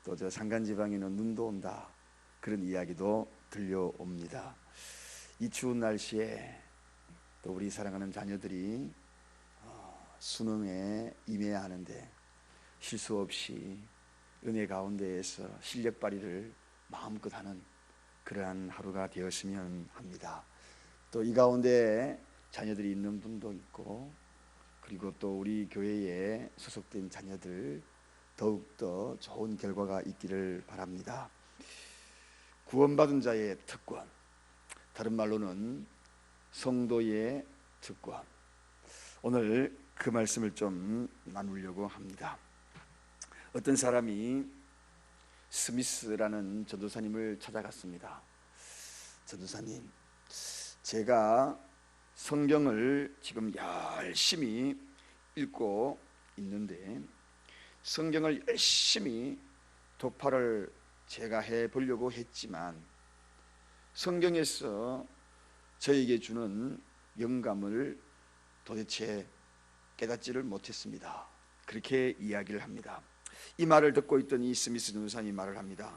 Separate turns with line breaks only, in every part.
또 저 산간지방에는 눈도 온다, 그런 이야기도 들려옵니다. 이 추운 날씨에 또 우리 사랑하는 자녀들이 수능에 임해야 하는데 실수 없이 은혜 가운데에서 실력 발휘를 마음껏 하는 그러한 하루가 되었으면 합니다. 또 이 가운데 자녀들이 있는 분도 있고, 그리고 또 우리 교회에 소속된 자녀들 더욱더 좋은 결과가 있기를 바랍니다. 구원받은 자의 특권, 다른 말로는 성도의 특권, 오늘 그 말씀을 좀 나누려고 합니다. 어떤 사람이 스미스라는 전도사님을 찾아갔습니다. 전도사님, 제가 성경을 지금 열심히 읽고 있는데 성경을 열심히 독파를 제가 해보려고 했지만 성경에서 저에게 주는 영감을 도대체 깨닫지를 못했습니다. 그렇게 이야기를 합니다. 이 말을 듣고 있던 이 스미스 전도사님이 말을 합니다.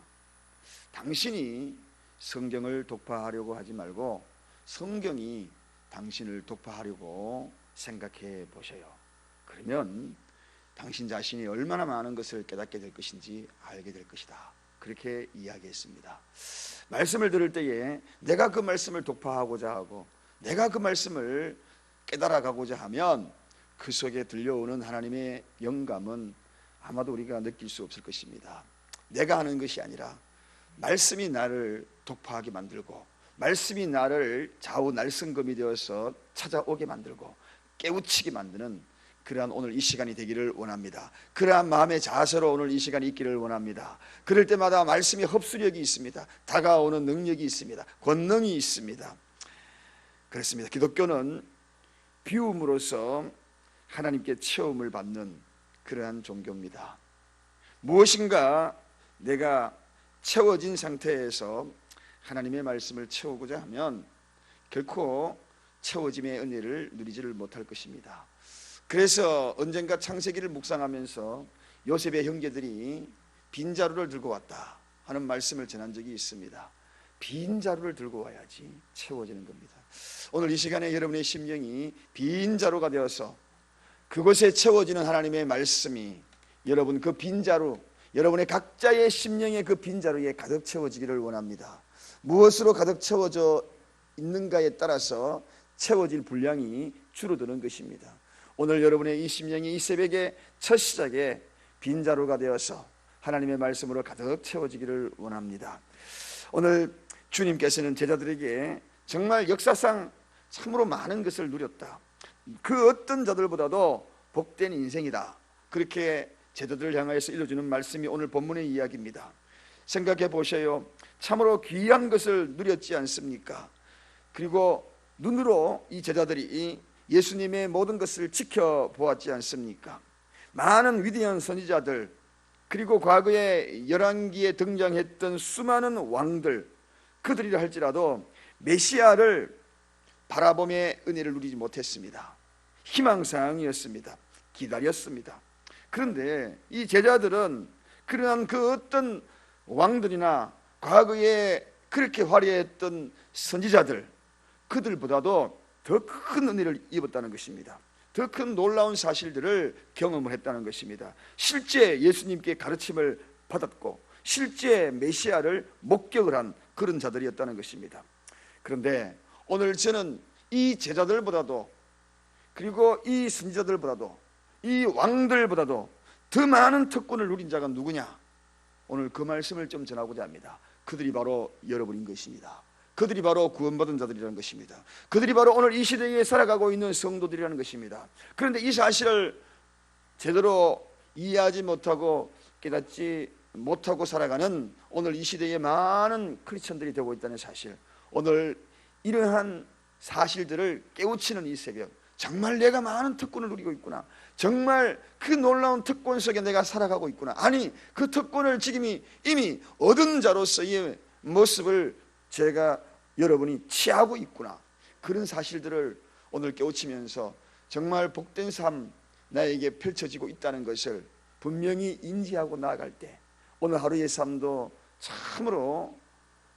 당신이 성경을 독파하려고 하지 말고 성경이 당신을 독파하려고 생각해 보셔요. 그러면 당신 자신이 얼마나 많은 것을 깨닫게 될 것인지 알게 될 것이다. 그렇게 이야기했습니다. 말씀을 들을 때에 내가 그 말씀을 독파하고자 하고 내가 그 말씀을 깨달아가고자 하면 그 속에 들려오는 하나님의 영감은 아마도 우리가 느낄 수 없을 것입니다. 내가 하는 것이 아니라 말씀이 나를 독파하게 만들고 말씀이 나를 좌우 날성검이 되어서 찾아오게 만들고 깨우치게 만드는 그러한 오늘 이 시간이 되기를 원합니다. 그러한 마음의 자세로 오늘 이 시간이 있기를 원합니다. 그럴 때마다 말씀의 흡수력이 있습니다. 다가오는 능력이 있습니다. 권능이 있습니다. 그렇습니다. 기독교는 비움으로써 하나님께 체험을 받는 그러한 종교입니다. 무엇인가 내가 채워진 상태에서 하나님의 말씀을 채우고자 하면 결코 채워짐의 은혜를 누리지를 못할 것입니다. 그래서 언젠가 창세기를 묵상하면서 요셉의 형제들이 빈자루를 들고 왔다 하는 말씀을 전한 적이 있습니다. 빈자루를 들고 와야지 채워지는 겁니다. 오늘 이 시간에 여러분의 심령이 빈자루가 되어서 그곳에 채워지는 하나님의 말씀이 여러분 그 빈자루, 여러분의 각자의 심령의 그 빈자루에 가득 채워지기를 원합니다. 무엇으로 가득 채워져 있는가에 따라서 채워질 분량이 줄어드는 것입니다. 오늘 여러분의 이 심령이 이 새벽의 첫 시작에 빈자루가 되어서 하나님의 말씀으로 가득 채워지기를 원합니다. 오늘 주님께서는 제자들에게 정말 역사상 참으로 많은 것을 누렸다, 그 어떤 자들보다도 복된 인생이다, 그렇게 제자들을 향하여서 일러주는 말씀이 오늘 본문의 이야기입니다. 생각해 보세요. 참으로 귀한 것을 누렸지 않습니까? 그리고 눈으로 이 제자들이 예수님의 모든 것을 지켜보았지 않습니까? 많은 위대한 선지자들, 그리고 과거에 열왕기에 등장했던 수많은 왕들, 그들이라 할지라도 메시아를 바라봄의 은혜를 누리지 못했습니다. 희망사항이었습니다. 기다렸습니다. 그런데 이 제자들은 그러한 그 어떤 왕들이나 과거에 그렇게 화려했던 선지자들, 그들보다도 더 큰 은혜를 입었다는 것입니다. 더 큰 놀라운 사실들을 경험을 했다는 것입니다. 실제 예수님께 가르침을 받았고 실제 메시아를 목격을 한 그런 자들이었다는 것입니다. 그런데 오늘 저는 이 제자들보다도, 그리고 이 선지자들보다도, 이 왕들보다도 더 많은 특권을 누린 자가 누구냐? 오늘 그 말씀을 좀 전하고자 합니다. 그들이 바로 여러분인 것입니다. 그들이 바로 구원받은 자들이라는 것입니다. 그들이 바로 오늘 이 시대에 살아가고 있는 성도들이라는 것입니다. 그런데 이 사실을 제대로 이해하지 못하고 깨닫지 못하고 살아가는 오늘 이 시대에 많은 크리스천들이 되고 있다는 사실, 오늘 이러한 사실들을 깨우치는 이 새벽, 정말 내가 많은 특권을 누리고 있구나, 정말 그 놀라운 특권 속에 내가 살아가고 있구나, 아니 그 특권을 지금 이미 얻은 자로서의 모습을 제가 여러분이 취하고 있구나, 그런 사실들을 오늘 깨우치면서 정말 복된 삶 나에게 펼쳐지고 있다는 것을 분명히 인지하고 나아갈 때 오늘 하루의 삶도 참으로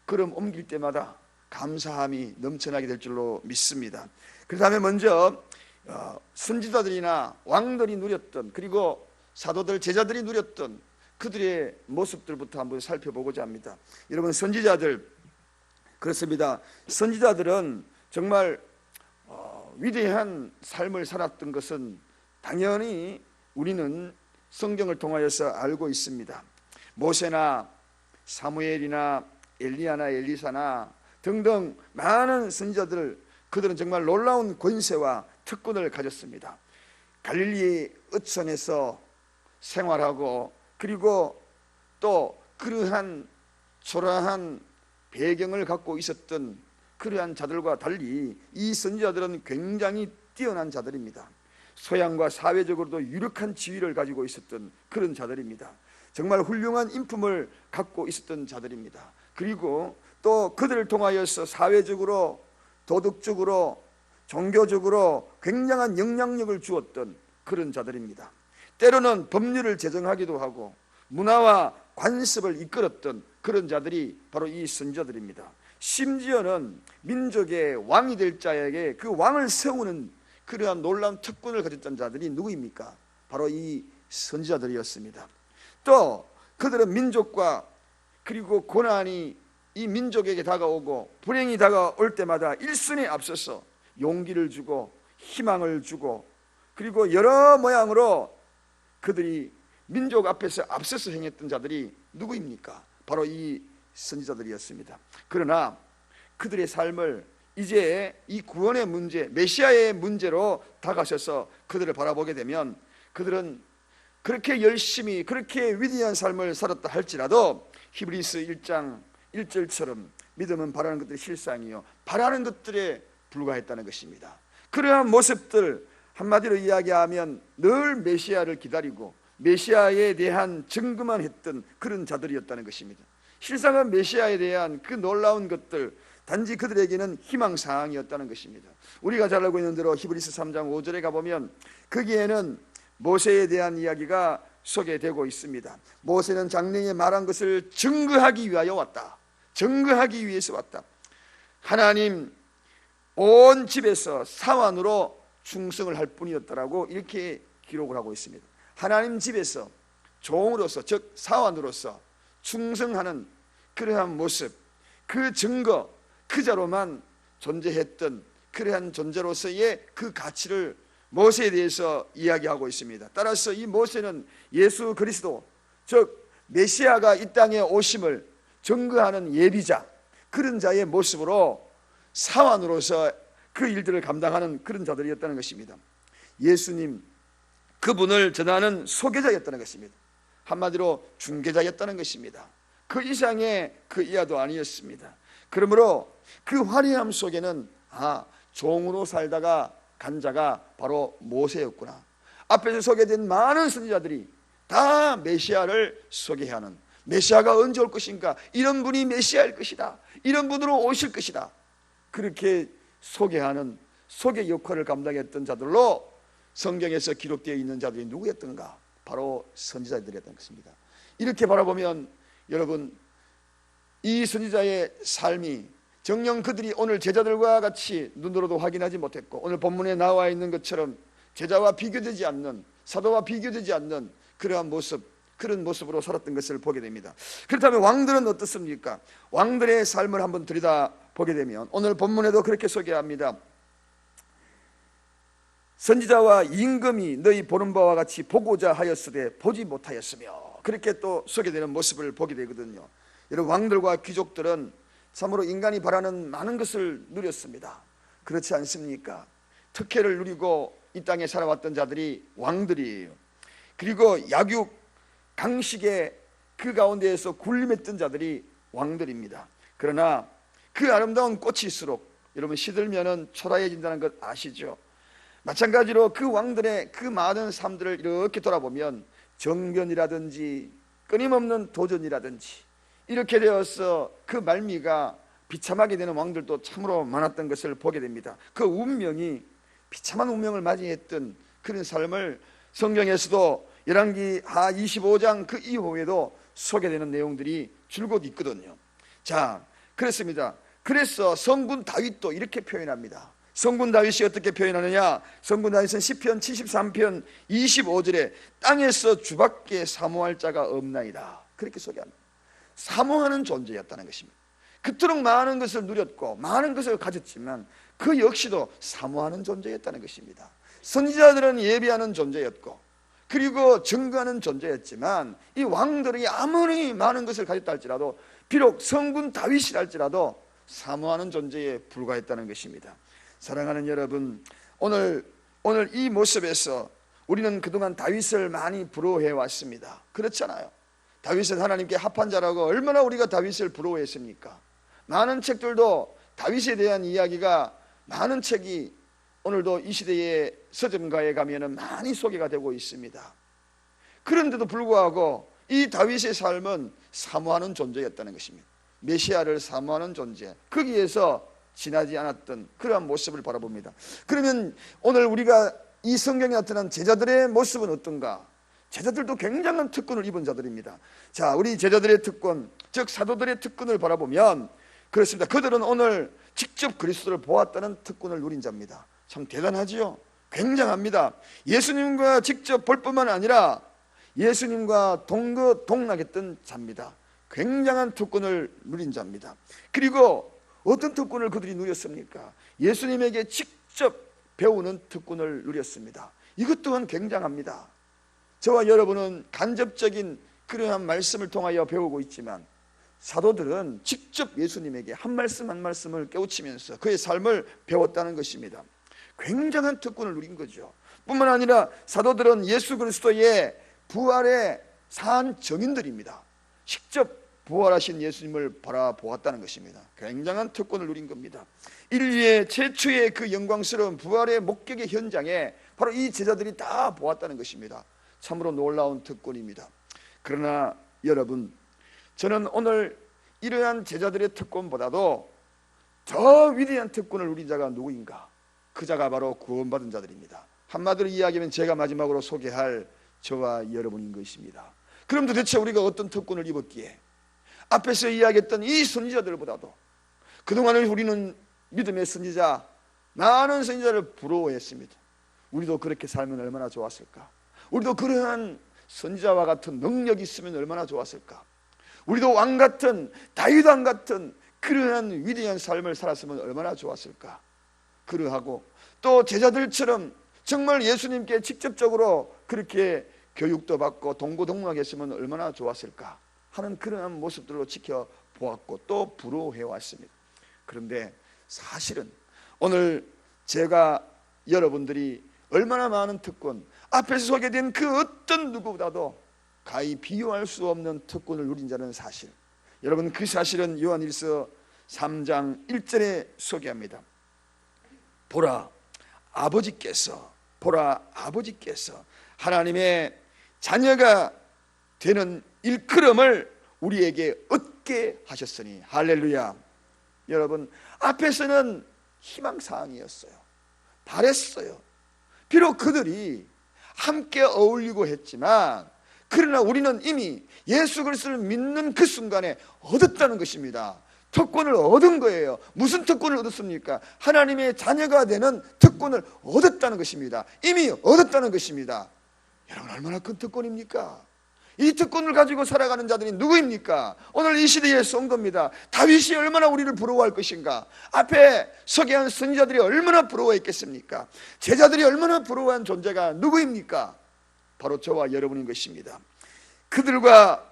걸음 옮길 때마다 감사함이 넘쳐나게 될 줄로 믿습니다. 그 다음에 먼저 선지자들이나 왕들이 누렸던, 그리고 사도들, 제자들이 누렸던 그들의 모습들부터 한번 살펴보고자 합니다. 여러분, 선지자들, 그렇습니다. 선지자들은 정말 위대한 삶을 살았던 것은 당연히 우리는 성경을 통하여서 알고 있습니다. 모세나 사무엘이나 엘리야나 엘리사나 등등 많은 선지자들, 그들은 정말 놀라운 권세와 특권을 가졌습니다. 갈릴리 어촌에서 생활하고, 그리고 또 그러한 초라한 배경을 갖고 있었던 그러한 자들과 달리 이 선지자들은 굉장히 뛰어난 자들입니다. 소양과 사회적으로도 유력한 지위를 가지고 있었던 그런 자들입니다. 정말 훌륭한 인품을 갖고 있었던 자들입니다. 그리고 또 그들을 통하여서 사회적으로, 도덕적으로, 종교적으로 굉장한 영향력을 주었던 그런 자들입니다. 때로는 법률을 제정하기도 하고 문화와 관습을 이끌었던 그런 자들이 바로 이 선지자들입니다. 심지어는 민족의 왕이 될 자에게 그 왕을 세우는 그러한 놀라운 특권을 가졌던 자들이 누구입니까? 바로 이 선지자들이었습니다. 또 그들은 민족과, 그리고 고난이 이 민족에게 다가오고 불행이 다가올 때마다 일순에 앞서서 용기를 주고 희망을 주고, 그리고 여러 모양으로 그들이 민족 앞에서 앞서서 행했던 자들이 누구입니까? 바로 이 선지자들이었습니다. 그러나 그들의 삶을 이제 이 구원의 문제, 메시아의 문제로 다가서서 그들을 바라보게 되면, 그들은 그렇게 열심히 그렇게 위대한 삶을 살았다 할지라도 히브리서 1장 1절처럼 믿음은 바라는 것들의 실상이요 바라는 것들에 불과했다는 것입니다. 그러한 모습들, 한마디로 이야기하면 늘 메시아를 기다리고 메시아에 대한 증거만 했던 그런 자들이었다는 것입니다. 실상은 메시아에 대한 그 놀라운 것들, 단지 그들에게는 희망사항이었다는 것입니다. 우리가 잘 알고 있는 대로 히브리서 3장 5절에 가보면 거기에는 모세에 대한 이야기가 소개되고 있습니다. 모세는 장래에 말한 것을 증거하기 위하여 왔다. 증거하기 위해서 왔다. 하나님 온 집에서 사환으로 충성을 할 뿐이었다라고 이렇게 기록을 하고 있습니다. 하나님 집에서 종으로서, 즉 사환으로서 충성하는 그러한 모습, 그 증거, 그 자로만 존재했던 그러한 존재로서의 그 가치를 모세에 대해서 이야기하고 있습니다. 따라서 이 모세는 예수 그리스도, 즉 메시아가 이 땅에 오심을 증거하는 예비자, 그런 자의 모습으로 사환으로서 그 일들을 감당하는 그런 자들이었다는 것입니다. 예수님, 그분을 전하는 소개자였다는 것입니다. 한마디로 중개자였다는 것입니다. 그 이상의 그 이하도 아니었습니다. 그러므로 그 화려함 속에는 종으로 살다가 간 자가 바로 모세였구나. 앞에서 소개된 많은 선지자들이 다 메시아를 소개하는, 메시아가 언제 올 것인가, 이런 분이 메시아일 것이다, 이런 분으로 오실 것이다, 그렇게 소개하는 소개 역할을 감당했던 자들로 성경에서 기록되어 있는 자들이 누구였던가? 바로 선지자들이었던 것입니다. 이렇게 바라보면 여러분, 이 선지자의 삶이 정녕 그들이 오늘 제자들과 같이 눈으로도 확인하지 못했고, 오늘 본문에 나와 있는 것처럼 제자와 비교되지 않는, 사도와 비교되지 않는 그러한 모습, 그런 모습으로 살았던 것을 보게 됩니다. 그렇다면 왕들은 어떻습니까? 왕들의 삶을 한번 들여다보게 되면 오늘 본문에도 그렇게 소개합니다. 선지자와 임금이 너희 보는 바와 같이 보고자 하였으되 보지 못하였으며, 그렇게 또 소개되는 모습을 보게 되거든요. 여러분, 왕들과 귀족들은 참으로 인간이 바라는 많은 것을 누렸습니다. 그렇지 않습니까? 특혜를 누리고 이 땅에 살아왔던 자들이 왕들이에요. 그리고 약육, 강식의 그 가운데에서 군림했던 자들이 왕들입니다. 그러나 그 아름다운 꽃일수록 여러분 시들면은 초라해진다는 것 아시죠? 마찬가지로 그 왕들의 그 많은 삶들을 이렇게 돌아보면 정변이라든지 끊임없는 도전이라든지 이렇게 되어서 그 말미가 비참하게 되는 왕들도 참으로 많았던 것을 보게 됩니다. 그 운명이 비참한 운명을 맞이했던 그런 삶을 성경에서도 열왕기 하 25장 그 이후에도 소개되는 내용들이 줄곧 있거든요. 자, 그렇습니다. 그래서 성군 다윗도 이렇게 표현합니다. 성군 다윗이 어떻게 표현하느냐? 성군 다윗은 시편 73편 25절에 땅에서 주밖에 사모할 자가 없나이다, 그렇게 소개합니다. 사모하는 존재였다는 것입니다. 그토록 많은 것을 누렸고 많은 것을 가졌지만 그 역시도 사모하는 존재였다는 것입니다. 선지자들은 예비하는 존재였고 그리고 증거하는 존재였지만 이 왕들이 아무리 많은 것을 가졌다 할지라도, 비록 성군 다윗이라 할지라도 사모하는 존재에 불과했다는 것입니다. 사랑하는 여러분, 오늘 이 모습에서 우리는 그동안 다윗을 많이 부러워해 왔습니다. 그렇잖아요. 다윗은 하나님께 합한 자라고 얼마나 우리가 다윗을 부러워했습니까? 많은 책들도 다윗에 대한 이야기가, 많은 책이 오늘도 이 시대의 서점가에 가면은 많이 소개가 되고 있습니다. 그런데도 불구하고 이 다윗의 삶은 사모하는 존재였다는 것입니다. 메시아를 사모하는 존재, 거기에서 지나지 않았던 그러한 모습을 바라봅니다. 그러면 오늘 우리가 이 성경에 나타난 제자들의 모습은 어떤가? 제자들도 굉장한 특권을 입은 자들입니다. 자, 우리 제자들의 특권, 즉 사도들의 특권을 바라보면 그렇습니다. 그들은 오늘 직접 그리스도를 보았다는 특권을 누린 자입니다. 참 대단하지요? 굉장합니다. 예수님과 직접 볼 뿐만 아니라 예수님과 동락했던 자입니다. 굉장한 특권을 누린 자입니다. 그리고 어떤 특권을 그들이 누렸습니까? 예수님에게 직접 배우는 특권을 누렸습니다. 이것 또한 굉장합니다. 저와 여러분은 간접적인 그러한 말씀을 통하여 배우고 있지만 사도들은 직접 예수님에게 한 말씀 한 말씀을 깨우치면서 그의 삶을 배웠다는 것입니다. 굉장한 특권을 누린 거죠. 뿐만 아니라 사도들은 예수 그리스도의 부활의 산 증인들입니다. 직접 부활하신 예수님을 바라보았다는 것입니다. 굉장한 특권을 누린 겁니다. 인류의 최초의 그 영광스러운 부활의 목격의 현장에 바로 이 제자들이 다 보았다는 것입니다. 참으로 놀라운 특권입니다. 그러나 여러분, 저는 오늘 이러한 제자들의 특권보다도 더 위대한 특권을 누린 자가 누구인가? 그 자가 바로 구원받은 자들입니다. 한마디로 이야기하면 제가 마지막으로 소개할 저와 여러분인 것입니다. 그럼 도대체 우리가 어떤 특권을 입었기에 앞에서 이야기했던 이 선지자들보다도 그동안을 우리는 믿음의 선지자, 많은 선지자를 부러워했습니다. 우리도 그렇게 살면 얼마나 좋았을까? 우리도 그러한 선지자와 같은 능력이 있으면 얼마나 좋았을까? 우리도 왕 같은, 다윗 왕 같은 그러한 위대한 삶을 살았으면 얼마나 좋았을까? 그러하고 또 제자들처럼 정말 예수님께 직접적으로 그렇게 교육도 받고 동고동락했으면 얼마나 좋았을까 하는 그러한 모습들로 지켜보았고 또 부러워해왔습니다. 그런데 사실은 오늘 제가 여러분들이 얼마나 많은 특권, 앞에서 소개된 그 어떤 누구보다도 가히 비교할 수 없는 특권을 누린 자는 사실, 여러분 그 사실은 요한일서 3장 1절에 소개합니다. 보라 아버지께서 하나님의 자녀가 되는 일컬음을 우리에게 얻게 하셨으니, 할렐루야. 여러분, 앞에서는 희망사항이었어요. 바랬어요. 비록 그들이 함께 어울리고 했지만 그러나 우리는 이미 예수 그리스도를 믿는 그 순간에 얻었다는 것입니다. 특권을 얻은 거예요. 무슨 특권을 얻었습니까? 하나님의 자녀가 되는 특권을 얻었다는 것입니다. 이미 얻었다는 것입니다. 여러분, 얼마나 큰 특권입니까? 이 특권을 가지고 살아가는 자들이 누구입니까? 오늘 이 시대에 성도입니다. 다윗이 얼마나 우리를 부러워할 것인가? 앞에 소개한 선지자들이 얼마나 부러워했겠습니까? 제자들이 얼마나 부러워한 존재가 누구입니까? 바로 저와 여러분인 것입니다. 그들과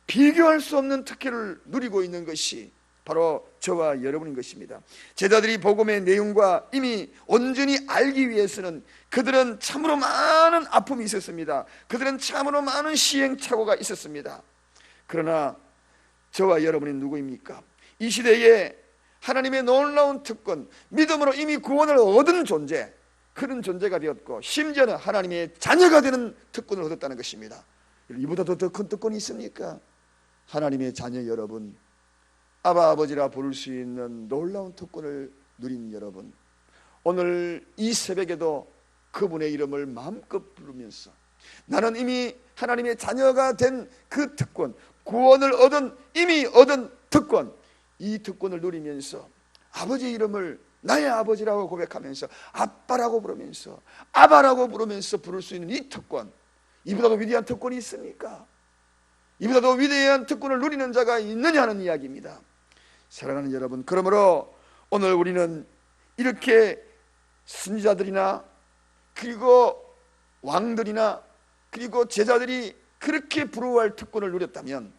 비교할 수 없는 특혜를 누리고 있는 것이 바로 저와 여러분인 것입니다. 제자들이 복음의 내용과 이미 온전히 알기 위해서는 그들은 참으로 많은 아픔이 있었습니다. 그들은 참으로 많은 시행착오가 있었습니다. 그러나 저와 여러분이 누구입니까? 이 시대에 하나님의 놀라운 특권, 믿음으로 이미 구원을 얻은 존재, 그런 존재가 되었고 심지어는 하나님의 자녀가 되는 특권을 얻었다는 것입니다. 이보다 더 큰 특권이 있습니까? 하나님의 자녀 여러분, 아바 아버지라 부를 수 있는 놀라운 특권을 누린 여러분, 오늘 이 새벽에도 그분의 이름을 마음껏 부르면서 나는 이미 하나님의 자녀가 된 그 특권, 구원을 이미 얻은 특권, 이 특권을 누리면서 아버지의 이름을 나의 아버지라고 고백하면서 아빠라고 부르면서 아바라고 부르면서 부를 수 있는 이 특권, 이보다도 위대한 특권이 있습니까? 이보다도 위대한 특권을 누리는 자가 있느냐 하는 이야기입니다. 사랑하는 여러분, 그러므로 오늘 우리는 이렇게 선지자들이나 그리고 왕들이나 그리고 제자들이 그렇게 부러워할 특권을 누렸다면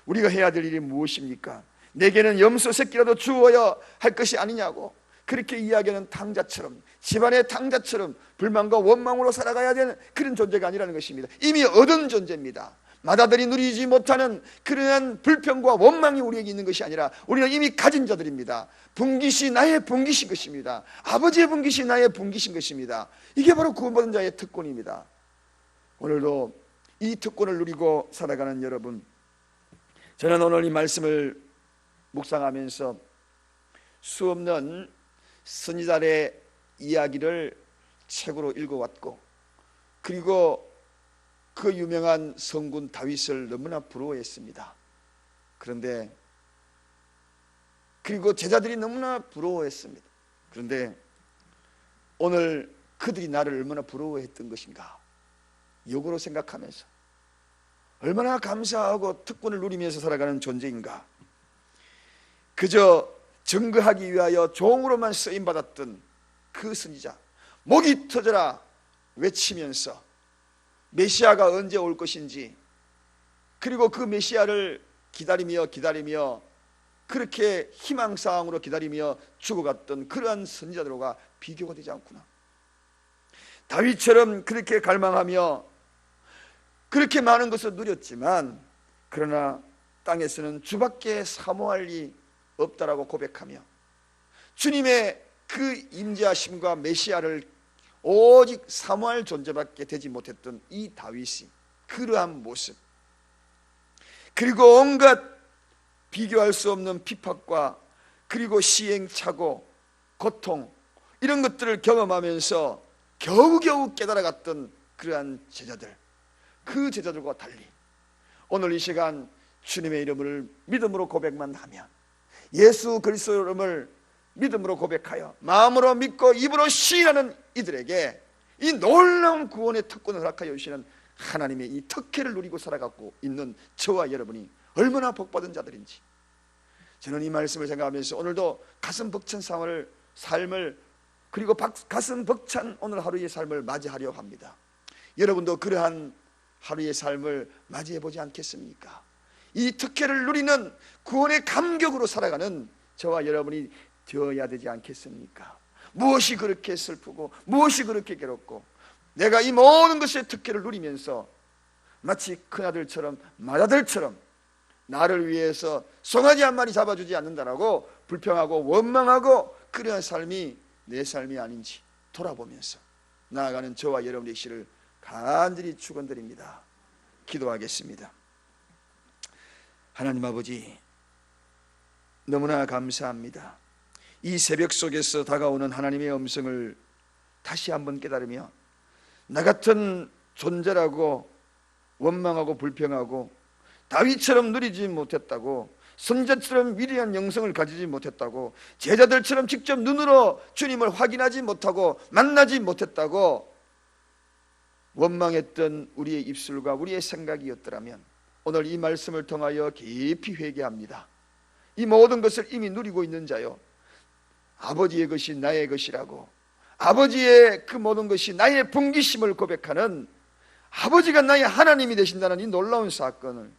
우리가 해야 될 일이 무엇입니까? 내게는 염소 새끼라도 주어야 할 것이 아니냐고 그렇게 이야기하는 탕자처럼, 집안의 탕자처럼 불만과 원망으로 살아가야 되는 그런 존재가 아니라는 것입니다. 이미 얻은 존재입니다. 마다들이 누리지 못하는 그러한 불평과 원망이 우리에게 있는 것이 아니라 우리는 이미 가진 자들입니다. 분깃이 나의 분깃인 것입니다. 아버지의 분깃이 나의 분깃인 것입니다. 이게 바로 구원받은 자의 특권입니다. 오늘도 이 특권을 누리고 살아가는 여러분, 저는 오늘 이 말씀을 묵상하면서 수없는 선지자의 이야기를 책으로 읽어왔고, 그리고 그 유명한 성군 다윗을 너무나 부러워했습니다. 그런데 그리고 제자들이 너무나 부러워했습니다. 그런데 오늘 그들이 나를 얼마나 부러워했던 것인가, 역으로 생각하면서 얼마나 감사하고 특권을 누리면서 살아가는 존재인가. 그저 증거하기 위하여 종으로만 쓰임받았던 그 선지자, 목이 터져라 외치면서 메시아가 언제 올 것인지, 그리고 그 메시아를 기다리며 그렇게 희망사항으로 기다리며 죽어갔던 그러한 선지자들과 비교가 되지 않구나. 다윗처럼 그렇게 갈망하며 그렇게 많은 것을 누렸지만, 그러나 땅에서는 주밖에 사모할 리 없다라고 고백하며 주님의 그 임재하심과 메시아를 오직 사모할 존재밖에 되지 못했던 이 다윗이 그러한 모습, 그리고 온갖 비교할 수 없는 핍박과 그리고 시행착오, 고통, 이런 것들을 경험하면서 겨우겨우 깨달아갔던 그러한 제자들, 그 제자들과 달리 오늘 이 시간 주님의 이름을 믿음으로 고백만 하면, 예수 그리스도의 이름을 믿음으로 고백하여 마음으로 믿고 입으로 시인하는 이들에게 이 놀라운 구원의 특권을 허락하여 주시는 하나님의 이 특혜를 누리고 살아가고 있는 저와 여러분이 얼마나 복받은 자들인지, 저는 이 말씀을 생각하면서 오늘도 가슴 벅찬 삶을 그리고 가슴 벅찬 오늘 하루의 삶을 맞이하려 합니다. 여러분도 그러한 하루의 삶을 맞이해 보지 않겠습니까? 이 특혜를 누리는 구원의 감격으로 살아가는 저와 여러분이 되어야 되지 않겠습니까? 무엇이 그렇게 슬프고 무엇이 그렇게 괴롭고, 내가 이 모든 것의 특혜를 누리면서 마치 큰아들처럼 맏아들처럼 나를 위해서 송아지 한 마리 잡아주지 않는다라고 불평하고 원망하고 그러한 삶이 내 삶이 아닌지 돌아보면서 나아가는 저와 여러분의 시를 간절히 축원드립니다. 기도하겠습니다. 하나님 아버지, 너무나 감사합니다. 이 새벽 속에서 다가오는 하나님의 음성을 다시 한번 깨달으며 나 같은 존재라고 원망하고 불평하고 다윗처럼 누리지 못했다고, 선지자처럼 위대한 영성을 가지지 못했다고, 제자들처럼 직접 눈으로 주님을 확인하지 못하고 만나지 못했다고 원망했던 우리의 입술과 우리의 생각이었더라면 오늘 이 말씀을 통하여 깊이 회개합니다. 이 모든 것을 이미 누리고 있는 자요, 아버지의 것이 나의 것이라고, 아버지의 그 모든 것이 나의 분기심을 고백하는 아버지가 나의 하나님이 되신다는 이 놀라운 사건을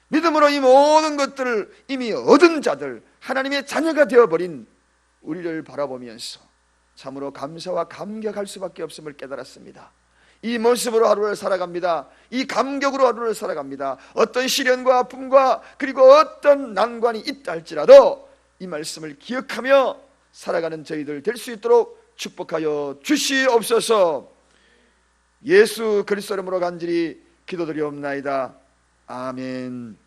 믿음으로 이 모든 것들을 이미 얻은 자들, 하나님의 자녀가 되어버린 우리를 바라보면서 참으로 감사와 감격할 수밖에 없음을 깨달았습니다. 이 모습으로 하루를 살아갑니다. 이 감격으로 하루를 살아갑니다. 어떤 시련과 아픔과 그리고 어떤 난관이 있다 할지라도 이 말씀을 기억하며 살아가는 저희들 될 수 있도록 축복하여 주시옵소서. 예수 그리스도 이름으로 간절히 기도드리옵나이다. 아멘.